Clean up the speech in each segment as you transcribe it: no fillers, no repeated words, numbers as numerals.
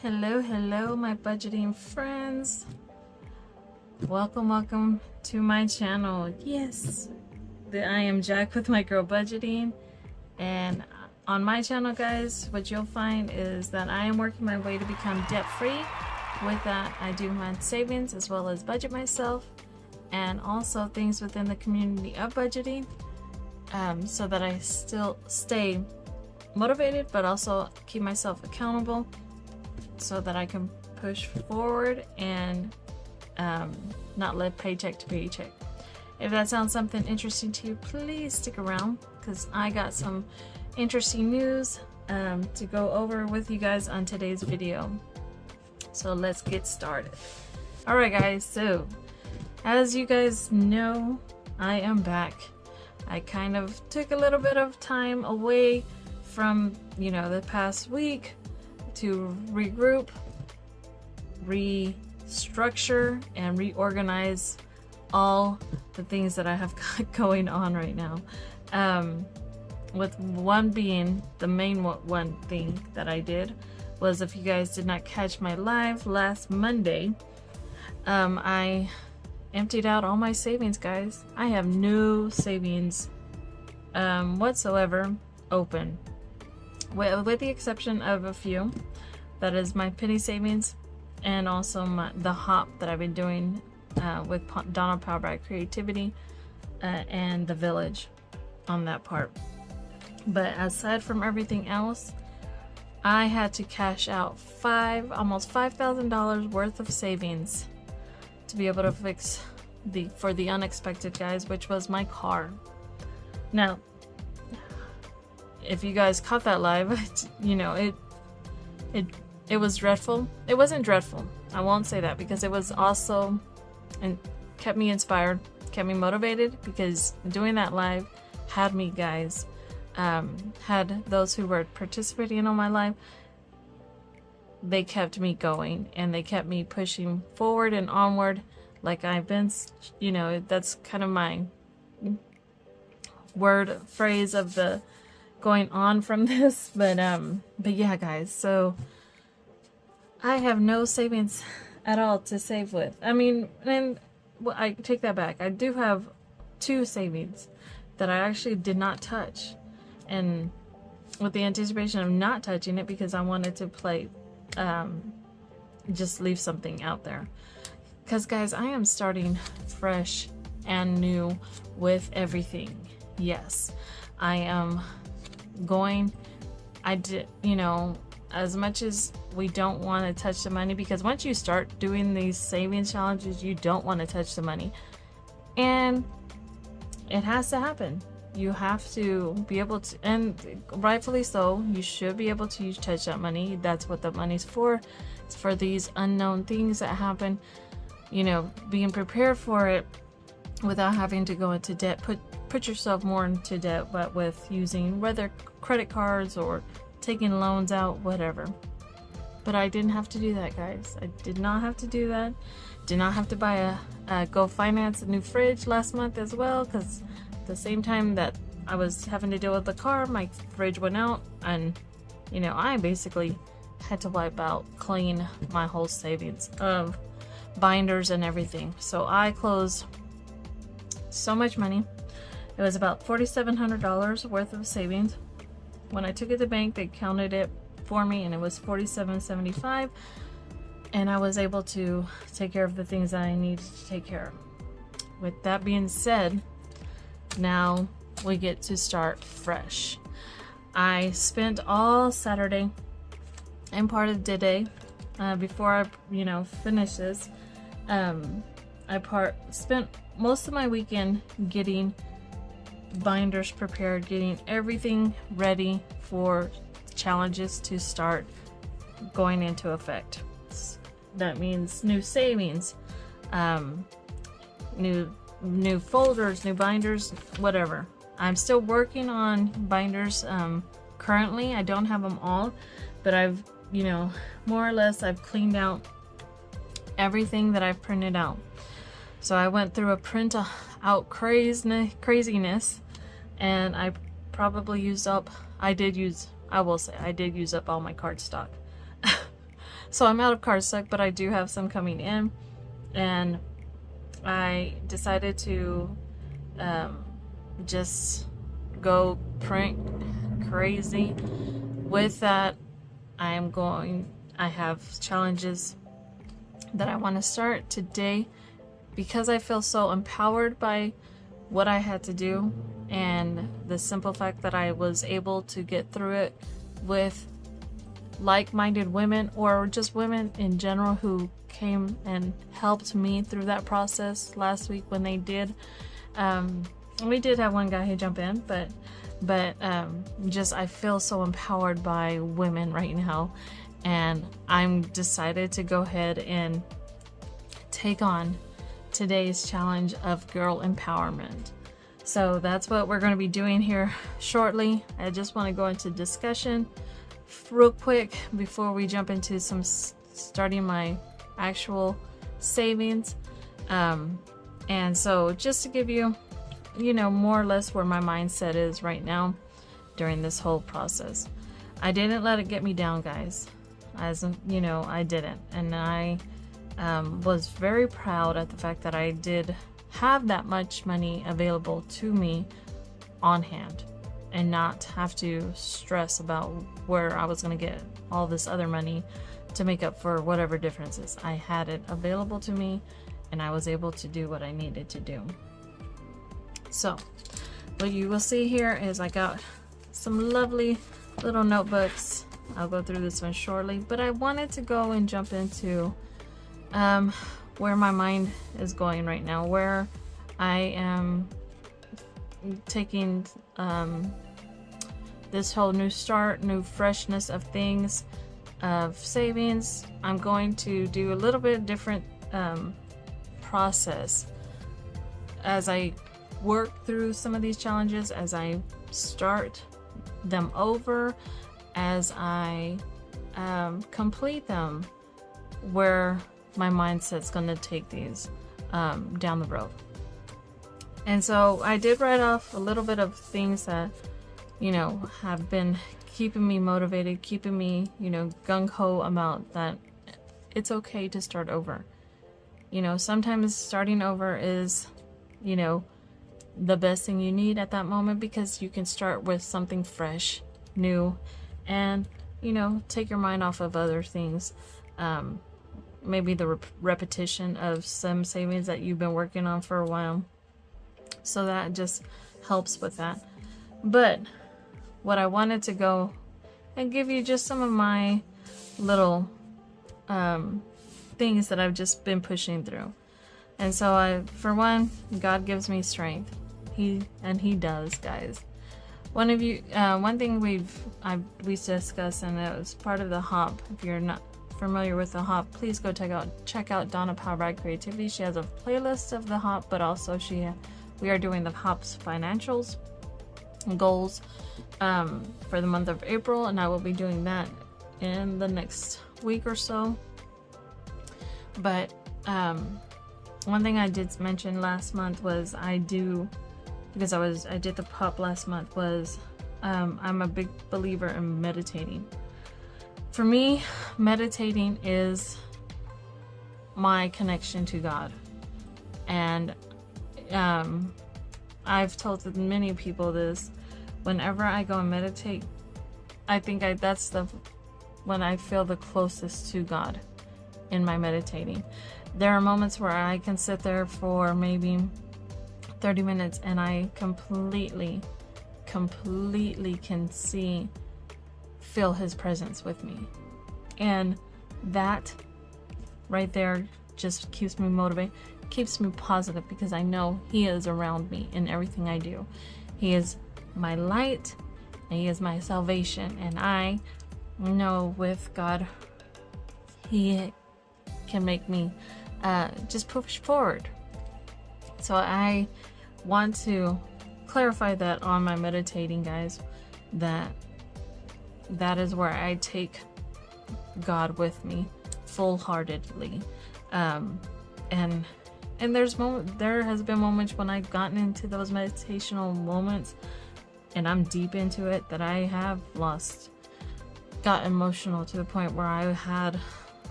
Hello, my budgeting friends. Welcome to my channel. Yes, I am Jack with My Girl Budgeting, and on my channel, guys, what you'll find is that I am working my way to become debt-free. With that, I do my savings as well as budget myself, and also things within the community of budgeting, so that I still stay motivated, but also keep myself accountable, so that I can push forward and not live paycheck to paycheck. If that sounds something interesting to you, please stick around, because I got some interesting news to go over with you guys on today's video. So let's get started. Alright guys, so as you guys know, I am back. I kind of took a little bit of time away from, the past week to regroup, restructure, and reorganize all the things that I have got going on right now. With one being, the main one thing that I did was, if you guys did not catch my live last Monday, I emptied out all my savings, guys. I have no savings whatsoever open, with the exception of a few. That is my penny savings, and also the hop that I've been doing with Donald Power by Creativity and the Village on that part. But aside from everything else, I had to cash out almost $5,000 worth of savings to be able to fix for the unexpected, guys, which was my car. Now, if you guys caught that live, it was dreadful. It wasn't dreadful, I won't say that, because it was also, and kept me inspired, kept me motivated, because doing that live had me, guys, had those who were participating on my live, they kept me going, and they kept me pushing forward and onward, like I've been, that's kind of my phrase of the going on from this. But yeah, guys, so I have no savings at all to save with. I mean, and I take that back. I do have 2 savings that I actually did not touch, and with the anticipation of not touching it, because I wanted to play, just leave something out there. Because, guys, I am starting fresh and new with everything. Yes, I am going, as much as we don't want to touch the money, because once you start doing these savings challenges, you don't want to touch the money, and it has to happen. You have to be able to, and rightfully so, you should be able to touch that money. That's what the money's for. It's for these unknown things that happen, being prepared for it without having to go into debt, put yourself more into debt, but with using whether credit cards or taking loans out, whatever. But I didn't have to do that, guys. I did not have to do that. Did not have to buy go finance a new fridge last month as well, because at the same time that I was having to deal with the car, my fridge went out, and I basically had to wipe out clean my whole savings of binders and everything. So I closed so much money. It was about $4,700 worth of savings. When I took it to the bank, they counted it for me, and it was $4,775, and I was able to take care of the things that I needed to take care of. With that being said, now we get to start fresh. I spent all Saturday and part of today, before I finish this, I spent most of my weekend getting binders prepared, getting everything ready for challenges to start going into effect. That means new savings, new folders, new binders, whatever. I'm still working on binders. Currently I don't have them all, but I've more or less I've cleaned out everything that I've printed out. So I went through a print out craziness, and I probably used up, I will say I did use up all my cardstock. So I'm out of cardstock, but I do have some coming in, and I decided to just go print crazy with that. I have challenges that I want to start today because I feel so empowered by what I had to do, and the simple fact that I was able to get through it with like-minded women, or just women in general, who came and helped me through that process last week when they did. We did have one guy who jumped in, but just I feel so empowered by women right now, and I'm decided to go ahead and take on today's challenge of girl empowerment. So that's what we're going to be doing here shortly. I just want to go into discussion real quick before we jump into some starting my actual savings. And so just to give you, more or less where my mindset is right now during this whole process. I didn't let it get me down, guys. As I didn't. And I was very proud at the fact that I did have that much money available to me on hand, and not have to stress about where I was going to get all this other money to make up for whatever differences. I had it available to me, and I was able to do what I needed to do. So what you will see here is I got some lovely little notebooks. I'll go through this one shortly, but I wanted to go and jump into where my mind is going right now, where I am taking this whole new start, new freshness of things, of savings. I'm going to do a little bit different process as I work through some of these challenges, as I start them over, as I complete them, where my mindset's going to take these down the road. And so I did write off a little bit of things that have been keeping me motivated, keeping me gung-ho about that it's okay to start over. Sometimes starting over is the best thing you need at that moment, because you can start with something fresh, new, and take your mind off of other things. Maybe the repetition of some savings that you've been working on for a while. So that just helps with that. But what I wanted to go and give you just some of my little things that I've just been pushing through. And so for one, God gives me strength. He does, guys. One thing we discussed, and it was part of the hop. If you're not familiar with the hop, please go check out Donna Powerbride Creativity. She has a playlist of the hop, but also we are doing the hop's financials goals for the month of April, and I will be doing that in the next week or so. But one thing I did mention last month was I did the pop last month, was I'm a big believer in meditating. For me, meditating is my connection to God. And I've told many people this. Whenever I go and meditate, I think that's when I feel the closest to God in my meditating. There are moments where I can sit there for maybe 30 minutes and I completely can feel His presence with me. And that right there just keeps me motivated, keeps me positive, because I know He is around me in everything I do. He is my light and He is my salvation, and I know with God He can make me just push forward. So I want to clarify that on my meditating, guys, that is where I take God with me full-heartedly. And there has been moments when I've gotten into those meditational moments and I'm deep into it that I have got emotional to the point where I had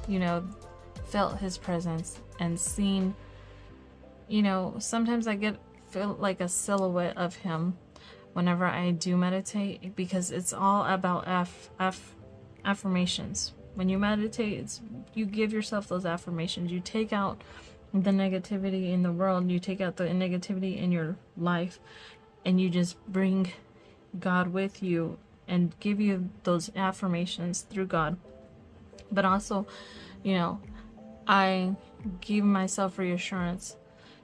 you know, felt his presence and seen, you know, sometimes I feel like a silhouette of him whenever I do meditate, because it's all about affirmations. When you meditate, you give yourself those affirmations. You take out the negativity in the world, you take out the negativity in your life, and you just bring God with you and give you those affirmations through God. But also, you know, I give myself reassurance,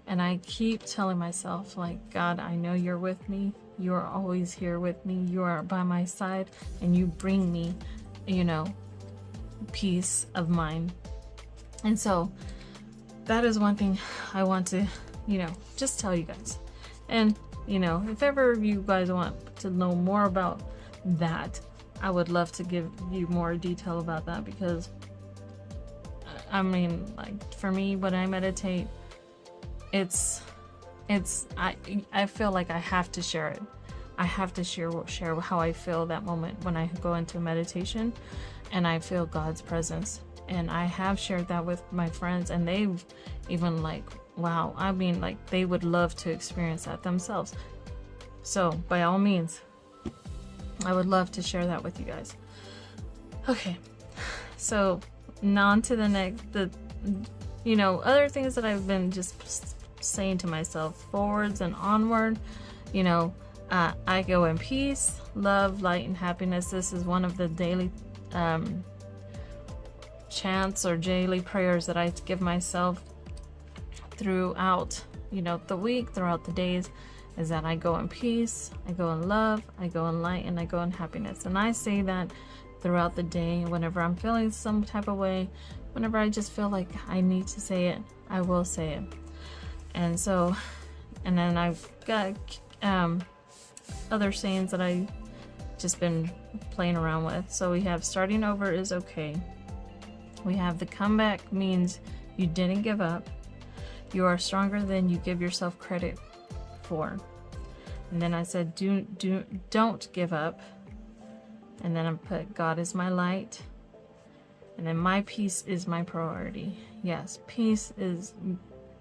and I keep telling myself, like, God, I know you're with me. You are always here with me. You are by my side, and you bring me, you know, peace of mind. And so that is one thing I want to, you know, just tell you guys. And, you know, if ever you guys want to know more about that, I would love to give you more detail about that, because I mean, like, for me, when I meditate, I feel like I have to share it. I have to share how I feel that moment when I go into meditation and I feel God's presence. And I have shared that with my friends, and they've even like, wow, I mean, like, they would love to experience that themselves. So by all means, I would love to share that with you guys. Okay, so now on to the next, you know, other things that I've been just saying to myself, forwards and onward. You know, I go in peace, love, light, and happiness. This is one of the daily chants or daily prayers that I give myself throughout, you know, the week, throughout the days, is that I go in peace, I go in love, I go in light, and I go in happiness. And I say that throughout the day whenever I'm feeling some type of way, whenever I just feel like I need to say it, I will say it. And so, and then I've got other sayings that I just been playing around with. So we have starting over is okay. We have the comeback means you didn't give up. You are stronger than you give yourself credit for. And then I said don't give up. And then I put God is my light. And then my peace is my priority. Yes,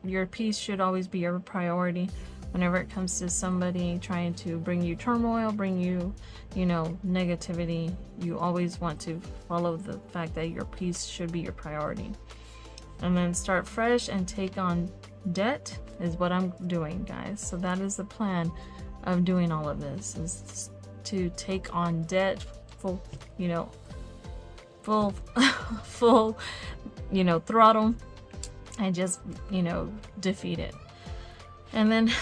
your peace should always be your priority. Whenever it comes to somebody trying to bring you turmoil, bring you, you know, negativity, you always want to follow the fact that your peace should be your priority. And then start fresh and take on debt is what I'm doing, guys. So that is the plan of doing all of this, is to take on debt, full, you know, you know, throttle, and just, you know, defeat it. And then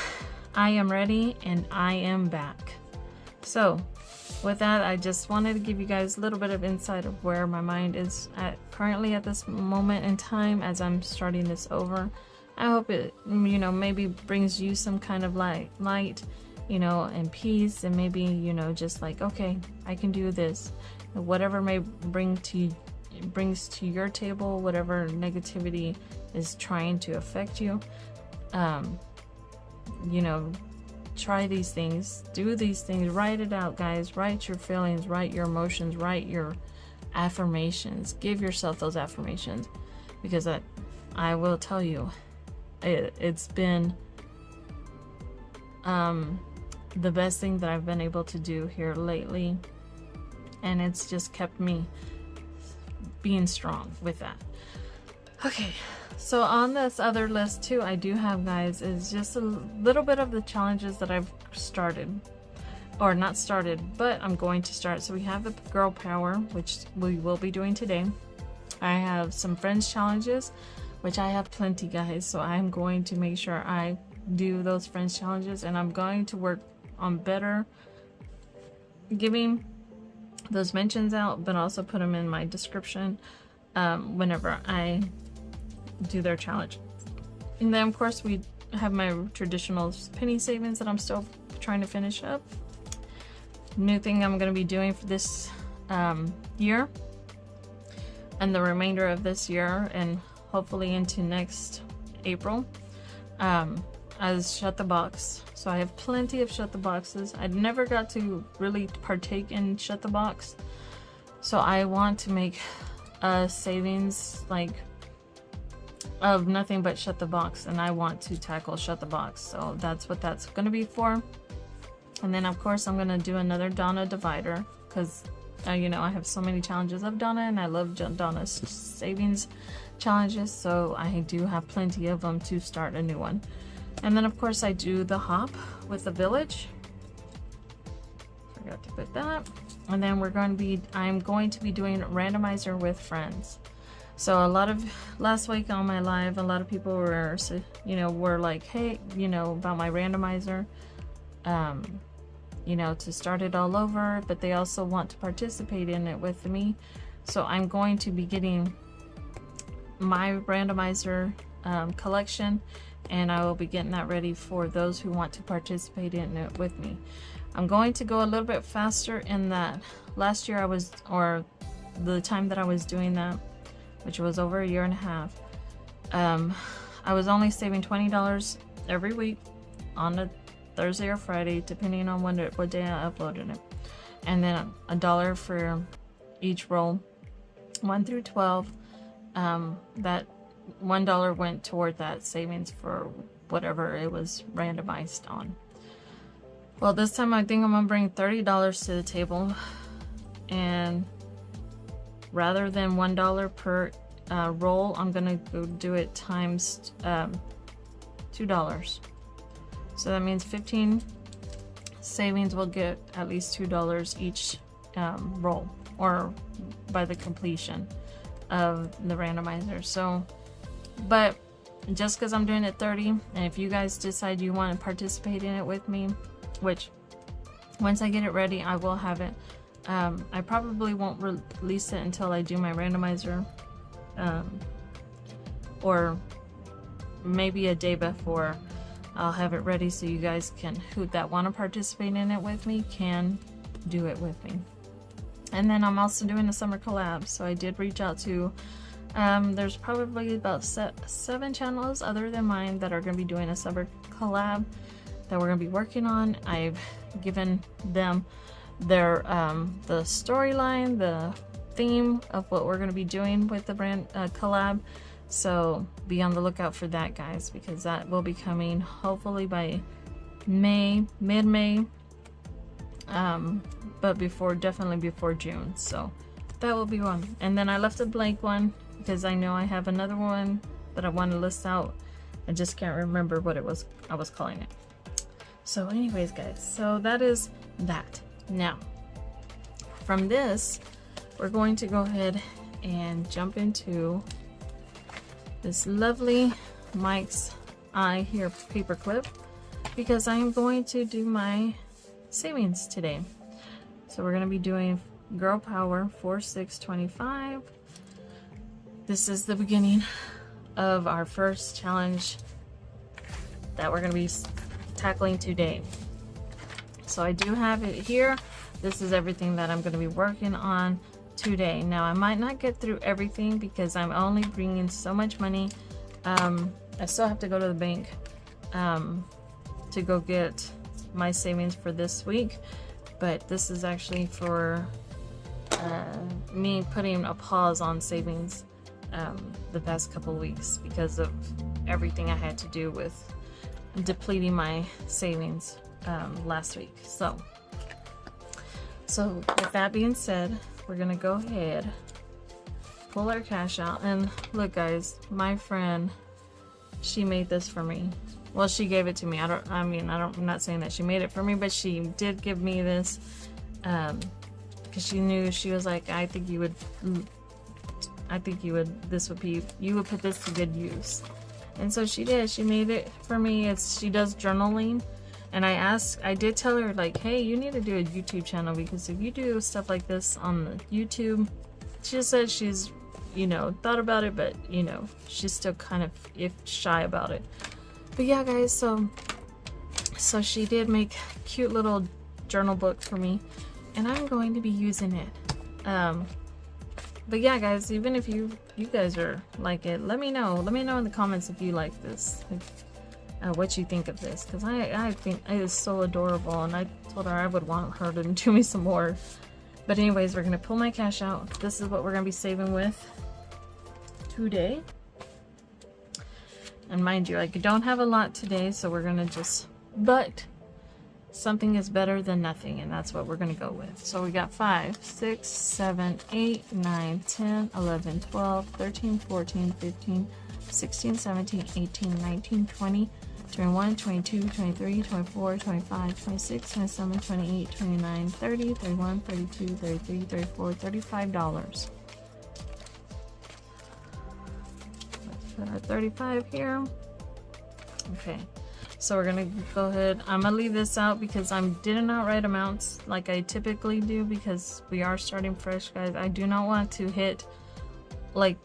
I am ready and I am back. So with that, I just wanted to give you guys a little bit of insight of where my mind is at currently at this moment in time as I'm starting this over. I hope it, you know, maybe brings you some kind of light, you know, and peace, and maybe, you know, just like, okay, I can do this. Whatever may brings to your table, whatever negativity is trying to affect you, you know, try these things, do these things, write it out, guys. Write your feelings, write your emotions, write your affirmations. Give yourself those affirmations, because I will tell you, it's been the best thing that I've been able to do here lately, and it's just kept me being strong with that. Okay, so on this other list too, I do have, guys, is just a little bit of the challenges that I've started, or not started, but I'm going to start. So we have the girl power, which we will be doing today. I have some friends challenges, which I have plenty, guys, so I'm going to make sure I do those friends challenges, and I'm going to work on better giving those mentions out, but also put them in my description whenever I do their challenge. And then of course we have my traditional penny savings that I'm still trying to finish up. New thing I'm going to be doing for this year and the remainder of this year, and hopefully into next April, as shut the box. So I have plenty of shut the boxes. I never got to really partake in shut the box, so I want to make a savings like of nothing but Shut the Box, and I want to tackle Shut the Box, so that's what that's going to be for. And then of course I'm going to do another Donna divider, because you know, I have so many challenges of Donna, and I love Donna's savings challenges, so I do have plenty of them to start a new one. And then of course I do the hop with the village, forgot to put that. And then I'm going to be doing randomizer with friends. So a lot of last week on my live, a lot of people were, you know, were like, hey, you know, about my randomizer, you know, to start it all over, but they also want to participate in it with me. So I'm going to be getting my randomizer collection, and I will be getting that ready for those who want to participate in it with me. I'm going to go a little bit faster in that last year or the time that I was doing that, which was over a year and a half, I was only saving $20 every week on a Thursday or Friday, depending on what day I uploaded it. And then $1 for each roll, 1 through 12. That $1 went toward that savings for whatever it was randomized on. Well, this time I think I'm gonna bring $30 to the table, and rather than $1 per roll, I'm gonna go do it times $2. So that means 15 savings will get at least $2 each roll, or by the completion of the randomizer. So, but just because I'm doing it 30, and if you guys decide you want to participate in it with me, which once I get it ready, I will have it. I probably won't release it until I do my randomizer, or maybe a day before. I'll have it ready so you guys can, who that want to participate in it with me, can do it with me. And then I'm also doing a summer collab, so I did reach out to there's probably about 7 channels other than mine that are going to be doing a summer collab that we're going to be working on. I've given them their the storyline, the theme of what we're going to be doing with the brand collab. So be on the lookout for that, guys, because that will be coming hopefully by May, mid-May, but definitely before June. So that will be one. And then I left a blank one because I know I have another one that I want to list out. I just can't remember what I was calling it. So anyways, guys, so that is that. Now from this, we're going to go ahead and jump into this lovely Mike's Eye Here paperclip, because I am going to do my savings today. So we're going to be doing Girl Power 4625. This is the beginning of our first challenge that we're going to be tackling today. So I do have it here. This is everything that I'm going to be working on today. Now I might not get through everything because I'm only bringing so much money. I still have to go to the bank to go get my savings for this week, but this is actually for me putting a pause on savings the past couple weeks because of everything I had to do with depleting my savings last week. So with that being said, we're gonna go ahead, pull our cash out, and look, guys, my friend, she made this for me. Well, she gave it to me. I'm not saying that she made it for me, but she did give me this because she knew, she was like, you would put this to good use. And so she did. She made it for me. She does journaling. And I did tell her, like, hey, you need to do a YouTube channel, because if you do stuff like this on the YouTube, she just said she's, you know, thought about it, but, you know, she's still kind of shy about it. But yeah, guys, so she did make a cute little journal book for me, and I'm going to be using it. But yeah, guys, even if you guys are like it, let me know in the comments if you like this. What you think of this, because I think it is so adorable, and I told her I would want her to do me some more But anyways, we're gonna pull my cash out. This is what we're gonna be saving with today. And mind you, I don't have a lot today, so we're gonna just, but something is better than nothing, and that's what we're gonna go with. So we got 5, 6, 7, 8, 9, 10, 11, 12, 13, 14, 15, 16, 17, 18, 19, 20, 21, 22, 23, 24, 25, 26, 27, 28, 29, 30, 31, 32, 33, 34, $35. Let's put our 35 here. Okay, so we're gonna go ahead. I'm gonna leave this out because I did not write amounts like I typically do because we are starting fresh, guys. I do not want to hit like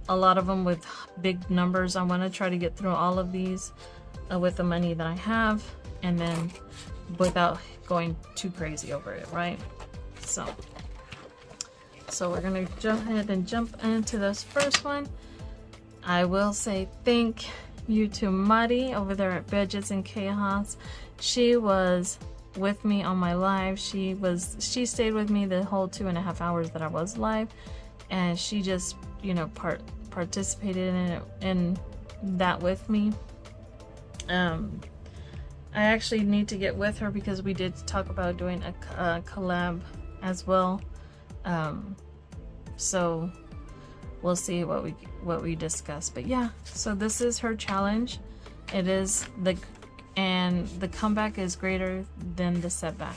a lot of them with big numbers. I want to try to get through all of these with the money that I have, and then without going too crazy over it, right? So we're gonna go ahead and jump into this first one. I will say thank you to Mari over there at Budgets and Chaos. She was with me on my live. She stayed with me the whole 2.5 hours that I was live, and she just, you know, participated in that with me. I actually need to get with her because we did talk about doing a collab as well. So we'll see what we discuss. But yeah, so this is her challenge. It is the comeback is greater than the setback.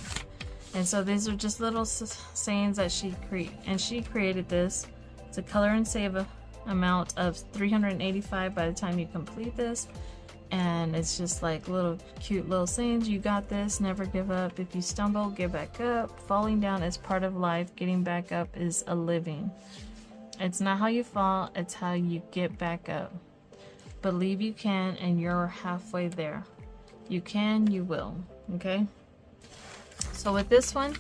And so these are just little sayings that she created this. It's a color and save amount of 385 by the time you complete this. And it's just like little cute little sayings. You got this, never give up. If you stumble, get back up. Falling down is part of life. Getting back up is a living. It's not how you fall, it's how you get back up. Believe you can, and you're halfway there. You can, you will. Okay? So with this one,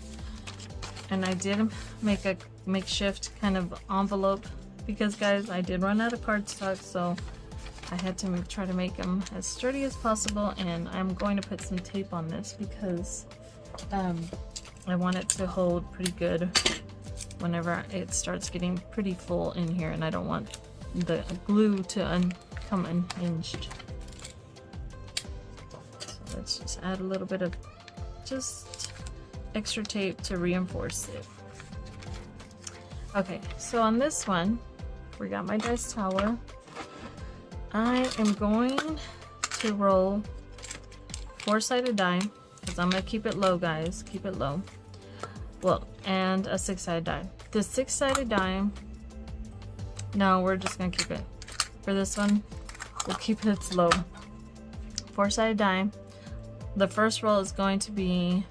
and I did make a makeshift kind of envelope because, guys, I did run out of cardstock, so I had to try to make them as sturdy as possible. And I'm going to put some tape on this because I want it to hold pretty good whenever it starts getting pretty full in here, and I don't want the glue to come unhinged. So let's just add a little bit of just extra tape to reinforce it. Okay, so on this one, we got my dice tower. I am going to roll 4-sided die because I'm going to keep it low, guys. Keep it low. Well, and a 6-sided die. The 6-sided die, no, we're just going to keep it. For this one, we'll keep it slow. 4-sided die. The first roll is going to be,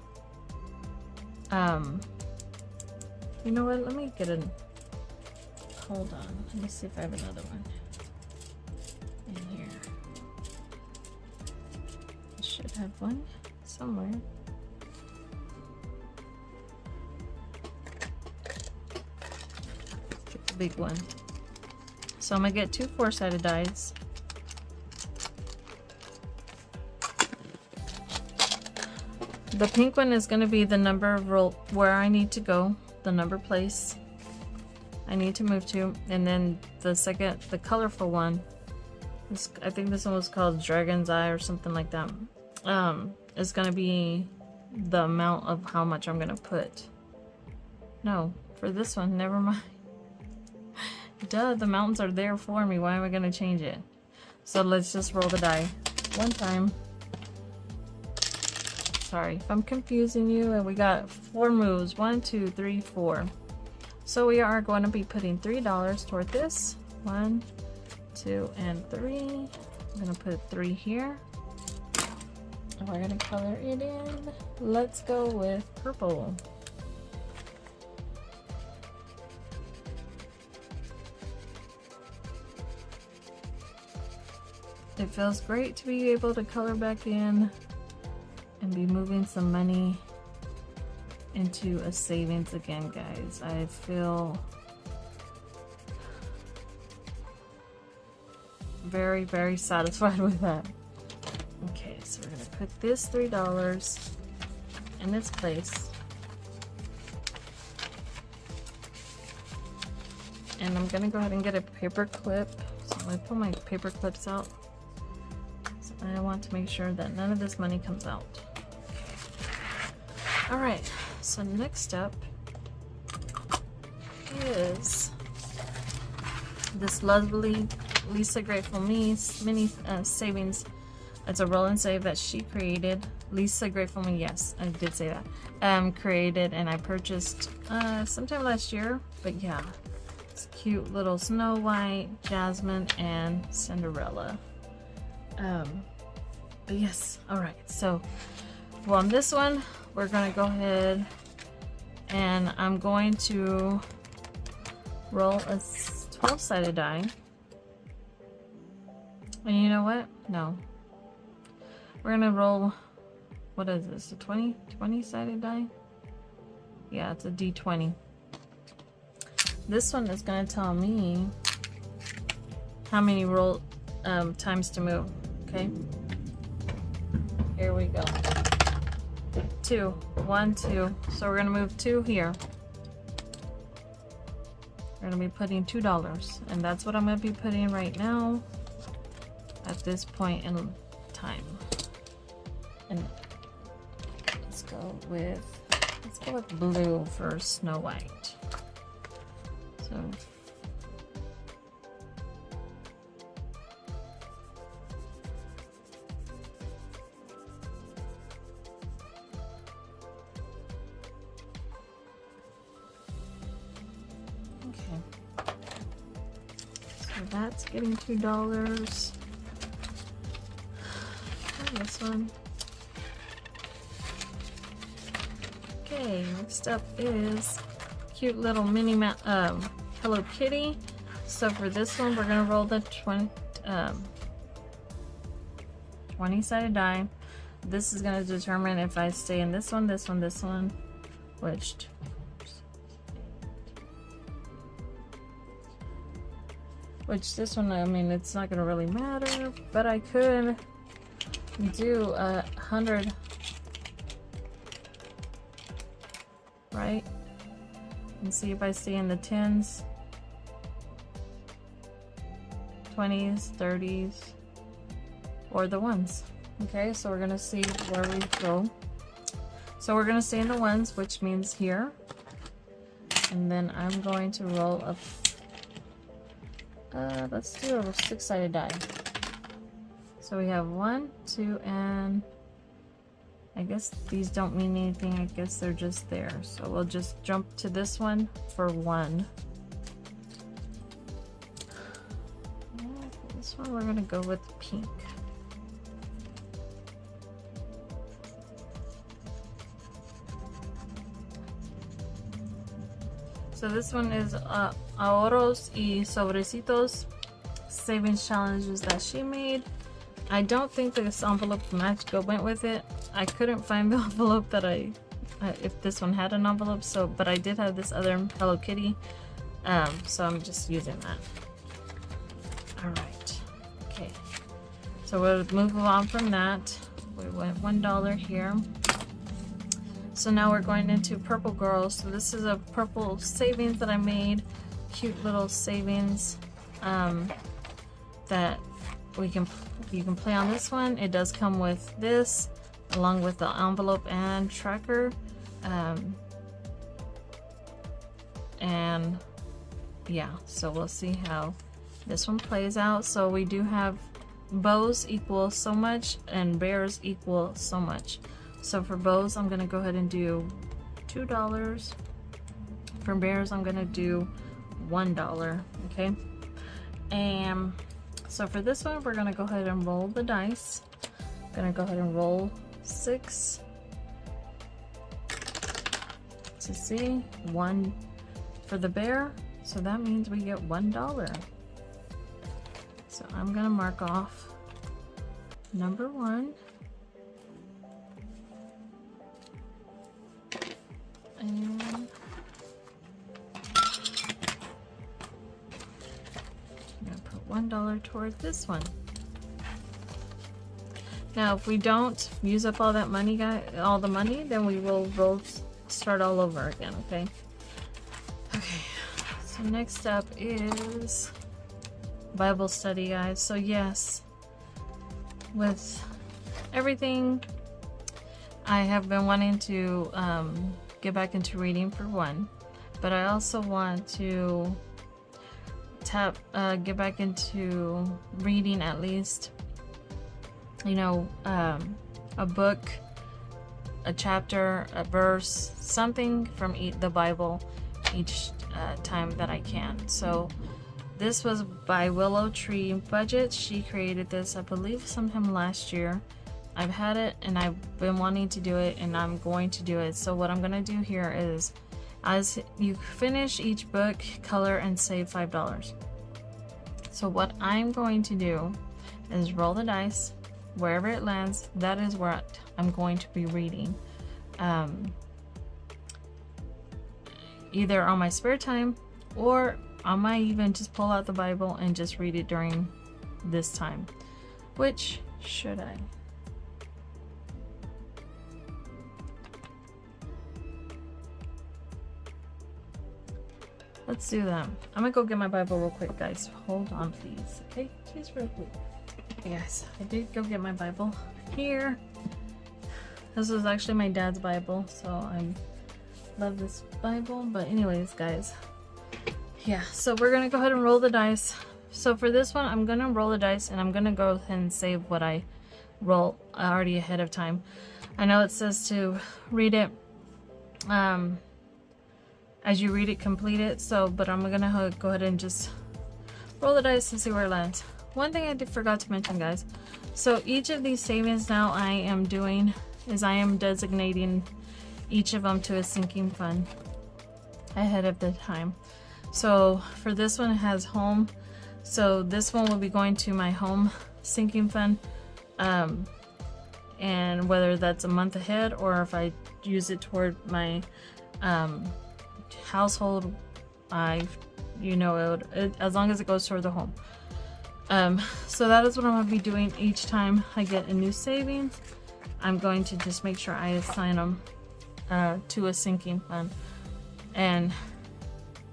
you know what, let me get a, hold on. Let me see if I have another one in here. I should have one somewhere. Get the big one. So I'm gonna get 2 4-sided dice. The pink one is gonna be the number of roll where I need to go, the number place I need to move to, and then the second, the colorful one, I think this one was called Dragon's Eye or something like that, is gonna be the amount of how much I'm gonna put. No, for this one, never mind. Duh, the mountains are there for me. Why am I gonna change it? So let's just roll the die one time. Sorry if I'm confusing you. And we got 4 moves. 1, 2, 3, 4. So we are going to be putting $3 toward this. 1, 2, and 3. I'm gonna put 3 here. And we're gonna color it in. Let's go with purple. It feels great to be able to color back in and be moving some money into a savings again, guys. I feel very, very satisfied with that. Okay, so we're gonna put this $3 in its place. and I'm gonna go ahead and get a paper clip. So I'm gonna pull my paper clips out. So I want to make sure that none of this money comes out. All right, so next up is this lovely Lisa Grateful Me mini savings. It's a roll and save that she created. Lisa Grateful Me, yes, I did say that. Created, and I purchased sometime last year. But yeah, it's cute little Snow White, Jasmine, and Cinderella. But yes, all right. So well, on this one, we're gonna go ahead and I'm going to roll a 12-sided die. And you know what? No. We're gonna roll, what is this, a 20-sided die? Yeah, it's a D20. This one is gonna tell me how many roll times to move, okay? Here we go. 2, 1, 2. So we're gonna move 2 here. We're gonna be putting $2, and that's what I'm gonna be putting right now at this point in time. And let's go with blue for Snow White. So okay. So that's getting $2. This one. Okay, next up is cute little mini Hello Kitty. So for this one, we're gonna roll the 20-sided die. This is gonna determine if I stay in this one, this one, this one, which this one, I mean, it's not gonna really matter, but I could do 100, right? And see if I stay in the 10s, 20s, 30s, or the 1s. Okay, so we're gonna see where we go. So we're gonna stay in the 1s, which means here. And then I'm going to roll a, let's do a 6-sided die. So we have 1, 2, and I guess these don't mean anything. I guess they're just there. So we'll just jump to this one for 1. For this one, we're gonna go with pink. So this one is Ahorros y Sobrecitos savings challenges that she made. I don't think this envelope went with it. I couldn't find the envelope that if this one had an envelope, so, but I did have this other Hello Kitty, so I'm just using that. Alright, okay. So we'll move on from that. We went $1 here. So now we're going into Purple Girls. So this is a purple savings that I made. Cute little savings that you can play on this one. It does come with this along with the envelope and tracker, and yeah, so we'll see how this one plays out. So we do have bows equal so much and bears equal so much. So for bows, I'm gonna go ahead and do $2. For bears, I'm gonna do $1. Okay, and so for this one, we're gonna go ahead and roll the dice. I'm gonna go ahead and roll 6 to see 1 for the bear. So that means we get $1. So I'm gonna mark off number 1. And I'm gonna put $1 toward this one. Now, if we don't use up all that money, all the money, then we will start all over again. Okay. Okay. So next up is Bible study, guys. So yes, with everything, I have been wanting to get back into reading for one, but I also want to get back into reading at least, you know, a book, a chapter, a verse, something from the Bible each time that I can. So this was by Willow Tree Budget. She created this, I believe, sometime last year. I've had it and I've been wanting to do it, and I'm going to do it. So what I'm going to do here is, as you finish each book, color and save $5. So what I'm going to do is roll the dice. Wherever it lands, that is what I'm going to be reading. Either on my spare time, or I might even just pull out the Bible and just read it during this time. Which should I? Let's do that. I'm gonna go get my Bible real quick, guys. Hold on, please. Okay, just real quick. Okay, guys, I did go get my Bible here. This was actually my dad's Bible, so I love this Bible. But anyways, guys, yeah, so we're gonna go ahead and roll the dice. So for this one, I'm gonna roll the dice, and I'm gonna go ahead and save what I roll already ahead of time. I know it says to read it as you read it, complete it. So, but I'm gonna go ahead and just roll the dice and see where it lands. One thing I forgot to mention, guys. So each of these savings now I am doing is I am designating each of them to a sinking fund ahead of the time. So for this one, it has home. So this one will be going to my home sinking fund. And whether that's a month ahead, or if I use it toward my household, you know, as long as it goes toward the home. So that is what I'm going to be doing each time I get a new savings. I'm going to just make sure I assign them to a sinking fund, and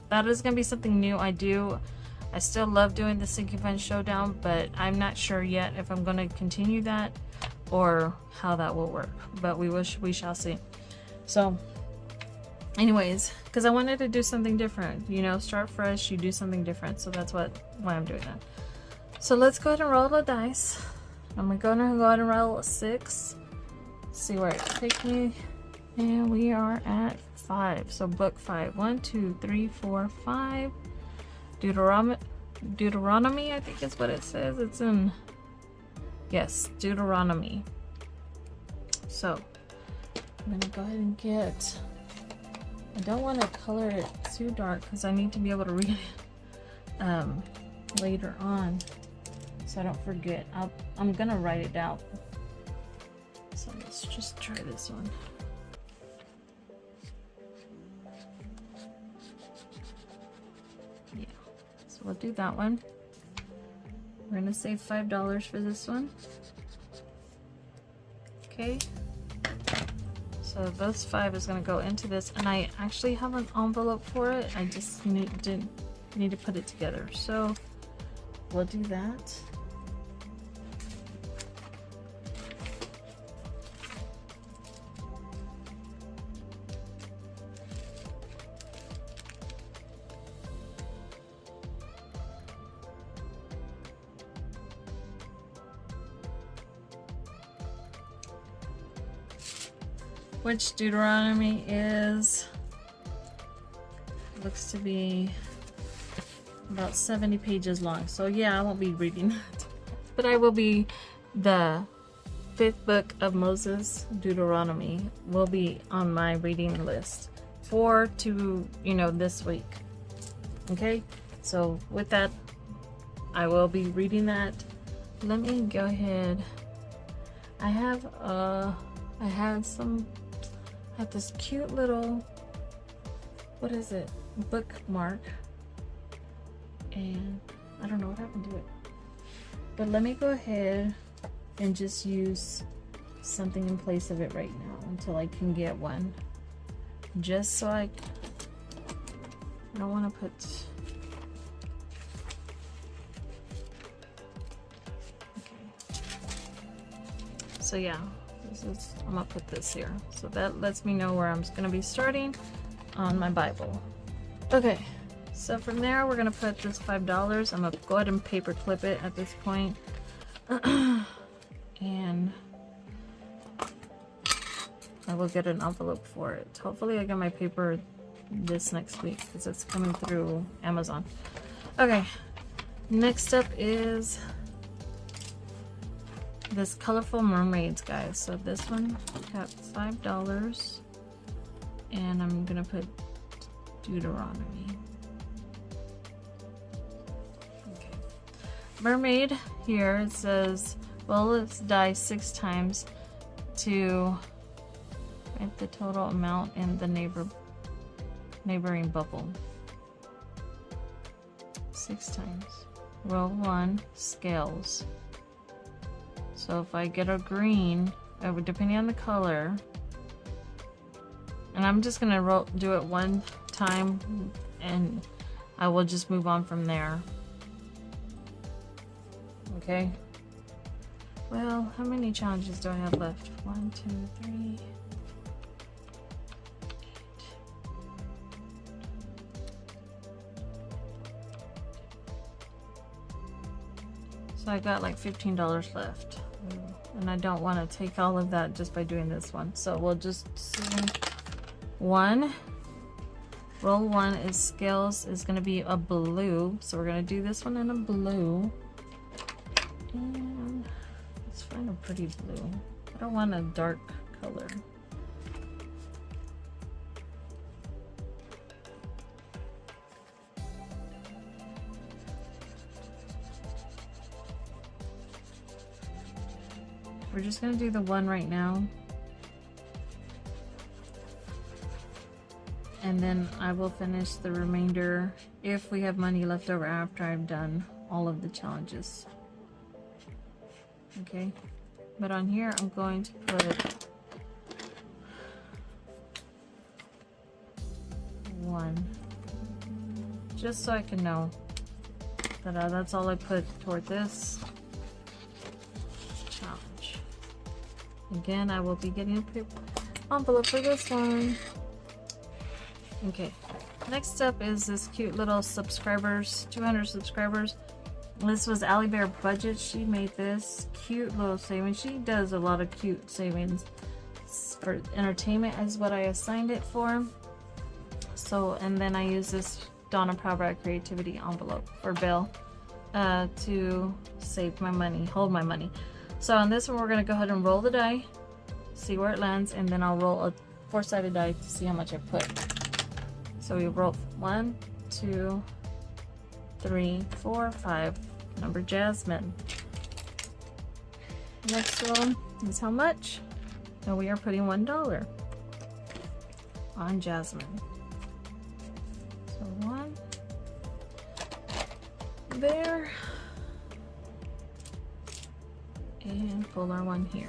that is going to be something new I do. I still love doing the sinking fund showdown, but I'm not sure yet if I'm going to continue that or how that will work, but we shall see. So anyways, because I wanted to do something different, you know, start fresh, you do something different. So that's why I'm doing that. So let's go ahead and roll the dice. I'm gonna go ahead and roll a 6. See where it takes me. And we are at 5. So book 5. 1, 2, 3, 4, 5. Deuteronomy, I think is what it says. It's in, yes, Deuteronomy. So I'm gonna go ahead and get, I don't want to color it too dark because I need to be able to read it later on, so I don't forget. I'm gonna write it down. So let's just try this one. Yeah, so we'll do that one. We're gonna save $5 for this one. Okay. So those 5 is going to go into this, and I actually have an envelope for it. I just need to put it together. So we'll do that. Which Deuteronomy is, looks to be about 70 pages long. So yeah, I won't be reading that, but I will be, the 5th book of Moses, Deuteronomy, will be on my reading list for this week. Okay, so with that, I will be reading that. Let me go ahead. I have this cute little, what is it, bookmark, and I don't know what happened to it, but let me go ahead and just use something in place of it right now until I can get one, just so I don't want to put So yeah, I'm gonna put this here. So that lets me know where I'm gonna be starting on my Bible. Okay, so from there we're gonna put this $5. I'm gonna go ahead and paper clip it at this point. And I will get an envelope for it. Hopefully I get my paper this next week because it's coming through Amazon. Okay, next up is this colorful mermaids, guys. So this one got $5, and I'm gonna put Deuteronomy. Okay, mermaid here, it says, well, let's die 6 times to write the total amount in the neighboring bubble. 6 times. Roll 1, scales. So if I get a green, depending on the color, and I'm just gonna do it 1 time, and I will just move on from there. Okay. Well, how many challenges do I have left? 1, 2, 3. So I got like $15 left. And I don't want to take all of that just by doing this one. So we'll just see. 1. Roll 1 is scales is going to be a blue. So we're going to do this one in a blue. And let's find a pretty blue. I don't want a dark color. We're just gonna do the 1 right now. And then I will finish the remainder if we have money left over after I've done all of the challenges. Okay, but on here I'm going to put 1, just so I can know that that's all I put toward this challenge. Again, I will be getting a paper envelope for this one. Okay, next up is this cute little subscribers, 200 subscribers. This was Allie Bear Budget. She made this cute little savings. She does a lot of cute savings for entertainment is what I assigned it for. So, and then I use this Donna Proudbrat Creativity envelope for Bill to save my money, hold my money. So on this one, we're gonna go ahead and roll the die, see where it lands, and then I'll roll a 4-sided die to see how much I put. So we roll 1, 2, 3, 4, 5. Number Jasmine. Next one is how much? And we are putting $1 on Jasmine. So 1 there, and pull our 1 here.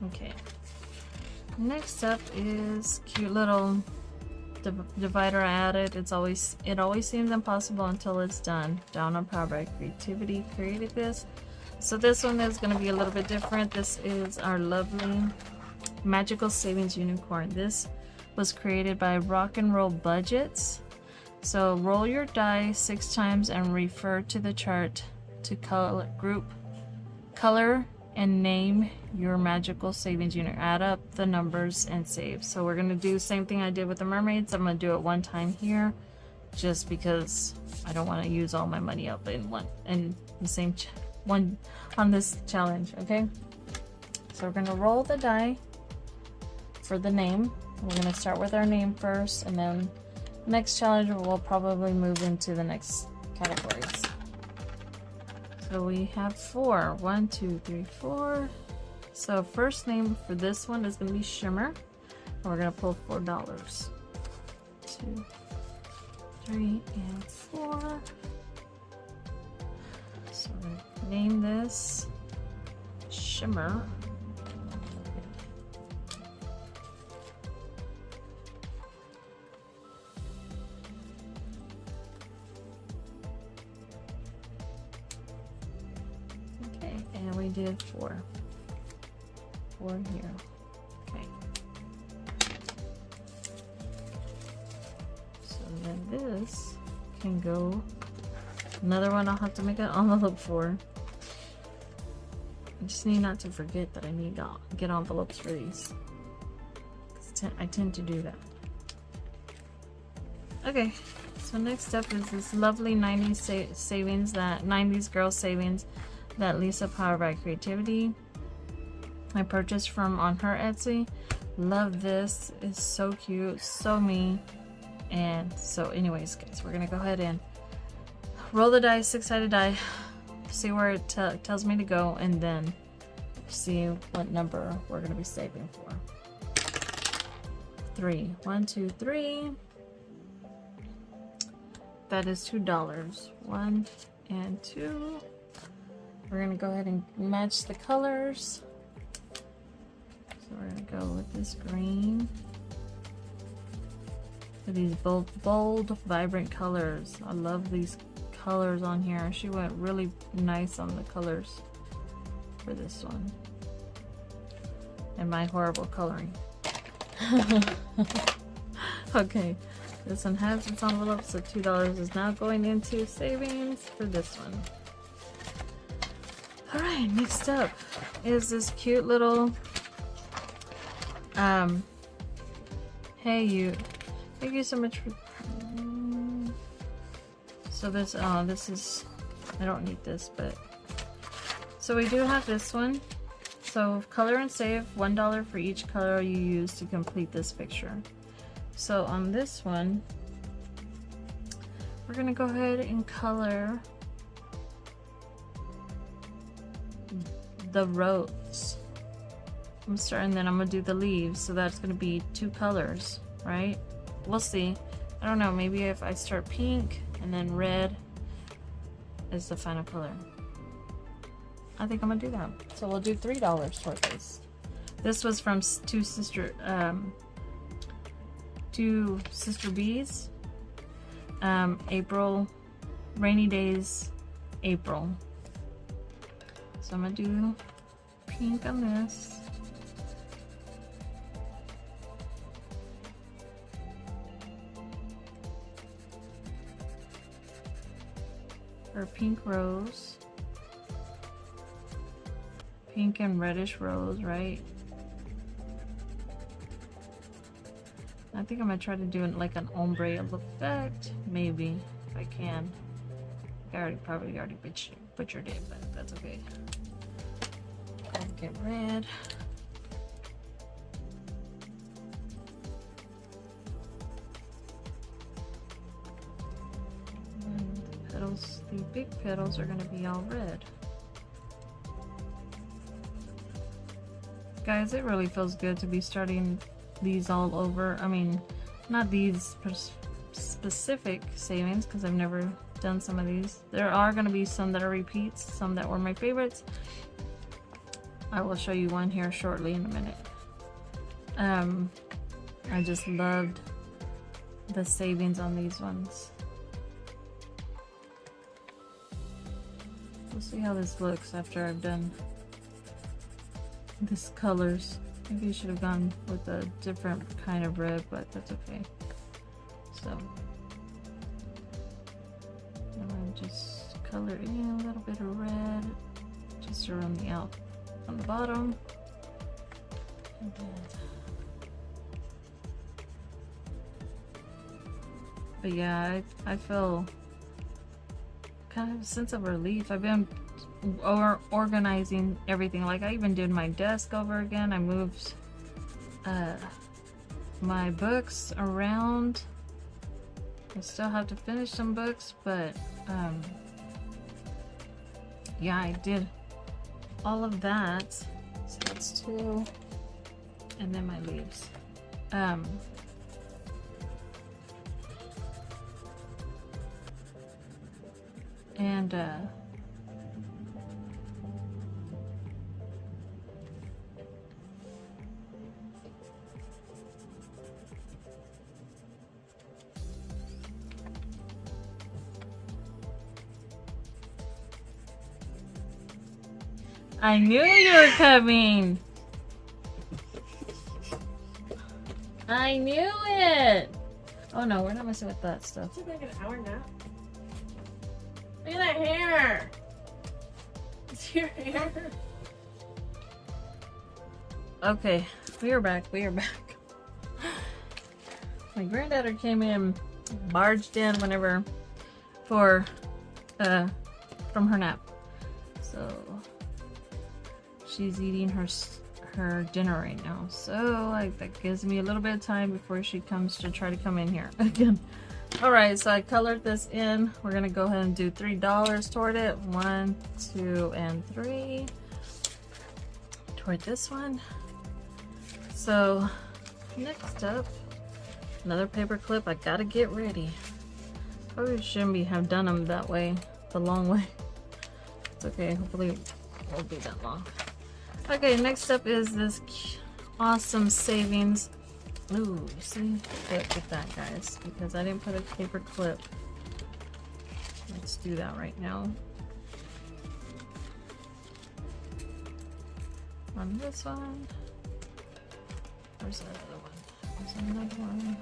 Okay. Next up is cute little divider I added. It always seems impossible until it's done. Down on Proudbrat Creativity created this. So this one is going to be a little bit different. This is our lovely Magical Savings Unicorn. This was created by Rock and Roll Budgets. So roll your die 6 times and refer to the chart to color and name your magical savings unit. Add up the numbers and save. So we're gonna do the same thing I did with the mermaids. I'm gonna do it 1 time here, just because I don't want to use all my money up in the same one on this challenge. Okay, so we're gonna roll the die for the name. We're gonna start with our name first, and then next challenge we'll probably move into the next categories. So we have 4. 1, 2, 3, 4. So first name for this one is going to be Shimmer. And we're going to pull $4. 2, 3, and 4. So we're going to name this Shimmer. did 4. 4 here. Okay. So then this can go. Another one I'll have to make an envelope for. I just need not to forget that I need to get envelopes for these. I tend to do that. Okay, so next up is this lovely 90s savings, that 90s girl savings that Lisa powered by creativity. I purchased from on her Etsy. Love this. It's so cute, so me. And so anyways, guys, we're gonna go ahead and roll the dice, 6-sided die, see where it tells me to go, and then see what number we're gonna be saving for. 3. 1, 2, 3. That is $2. 1 and 2. We're gonna go ahead and match the colors. So we're gonna go with this green. These bold, vibrant colors. I love these colors on here. She went really nice on the colors for this one. And my horrible coloring. Okay, this one has its envelope, so $2 is now going into savings for this one. Alright, next up is this cute little hey you. Thank you so much for so this this is, I don't need this, but so we do have this one. So color and save $1 for each color you use to complete this picture. So on this one, we're gonna go ahead and color the rose. I'm starting, then I'm gonna do the leaves. So that's gonna be 2 colors, right? We'll see. I don't know, maybe if I start pink and then red is the final color. I think I'm gonna do that. So we'll do $3 toward this. This was from two sister bees. April, rainy days, April. So I'm gonna do pink on this. Or pink rose. Pink and reddish rose, right? I think I'm gonna try to do it like an ombre effect, maybe, if I can. I probably already butchered it, but that's okay. I'll get red. And the petals, the big petals are gonna be all red. Guys, it really feels good to be starting these all over. I mean, not these specific savings, because I've never done some of these. There are going to be some that are repeats, some that were my favorites. I will show you one here shortly in a minute. I just loved the savings on these ones. We'll see how this looks after I've done this colors. Maybe you should have gone with a different kind of red, but that's okay. So I'm gonna just color in a little bit of red just around the out on the bottom. And then, but yeah, I feel kind of a sense of relief. I've been organizing everything. Like, I even did my desk over again. I moved my books around. I still have to finish some books, but yeah, I did all of that. So that's 2, and then my leaves. And I knew you were coming. I knew it. Oh no, we're not messing with that stuff. It's like an hour nap. Look at that hair. It's your hair. Okay, we are back. We are back. My granddaughter came in, barged in whenever for from her nap. So she's eating her dinner right now. So that gives me a little bit of time before she comes to try to come in here again. All right, so I colored this in. We're gonna go ahead and do $3 toward it. 1, 2, and 3 toward this one. So next up, another paper clip. I gotta get ready. Probably shouldn't have done them that way, the long way. It's okay, hopefully it won't be that long. Okay, next up is this awesome savings. Ooh, see? Look at that, guys, because I didn't put a paper clip. Let's do that right now. On this one. Where's that other one? There's another one.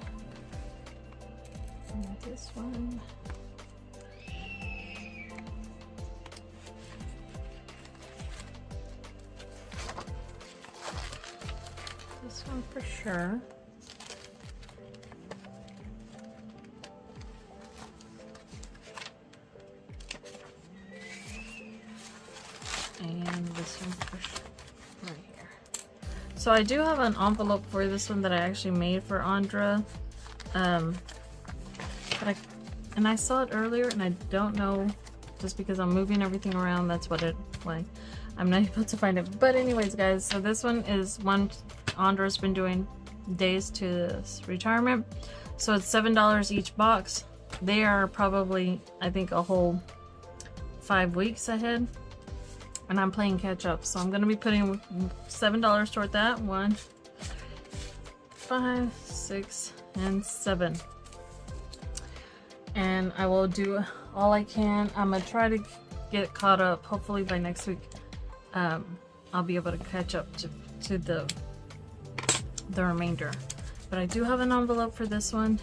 And this one. This one for sure. And this one for sure. Right here. So I do have an envelope for this one that I actually made for Andra. But I saw it earlier and I don't know, just because I'm moving everything around, that's why I'm not able to find it. But anyways, guys, so this one is one Andra's been doing days to retirement. So it's $7 each box. They are probably, I think, a whole 5 weeks ahead. And I'm playing catch up, so I'm gonna be putting $7 toward that. 1, 5, 6, and 7. And I will do all I can. I'm gonna try to get caught up. Hopefully by next week, I'll be able to catch up to the remainder. But I do have an envelope for this one.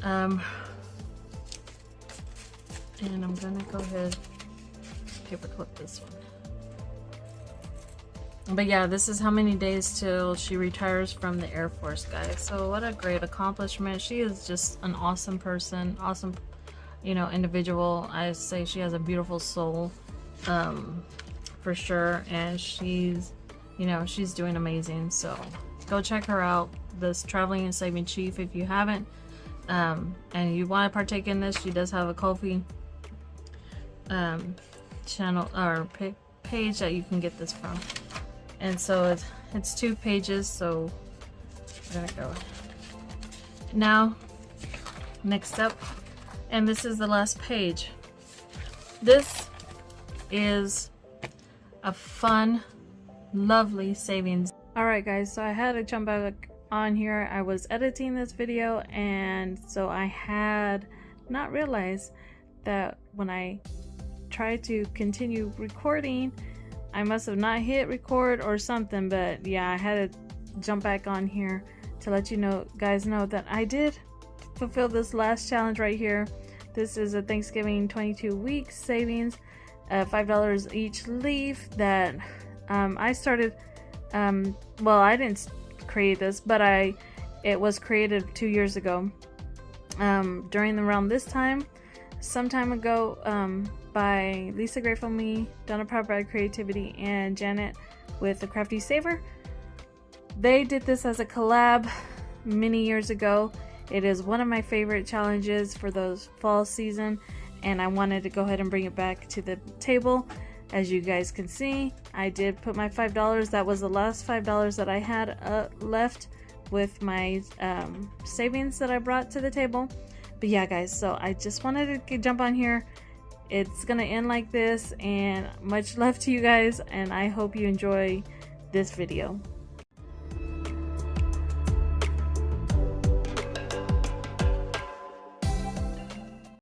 And I'm gonna go ahead paper clip this one. But yeah, this is how many days till she retires from the Air Force, guys. So what a great accomplishment. She is just an awesome person, awesome, you know, individual. I say she has a beautiful soul, for sure. And she's, you know, she's doing amazing. So go check her out, this Traveling and Saving Chief, if you haven't. And you want to partake in this, she does have a Ko-fi channel or page that you can get this from. And so it's 2 pages, so we're gonna go now. Next up, and this is the last page. This is a fun, lovely savings. All right, guys, so I had to jump back on here. I was editing this video, and so I had not realized that when I tried to continue recording, I must have not hit record or something. But yeah, I had to jump back on here to let you know, guys, know that I did fulfill this last challenge right here. This is a Thanksgiving 22 weeks savings, $5 each leave that I started. Well, I didn't create this, but it was created 2 years ago, during around this time, some time ago, by Lisa Grateful Me, Donna Powered by Creativity, and Janet with the Crafty Saver. They did this as a collab many years ago. It is one of my favorite challenges for those fall season, and I wanted to go ahead and bring it back to the table. As you guys can see, I did put my $5. That was the last $5 that I had left with my savings that I brought to the table. But yeah, guys, so I just wanted to jump on here. It's gonna end like this, and much love to you guys, and I hope you enjoy this video.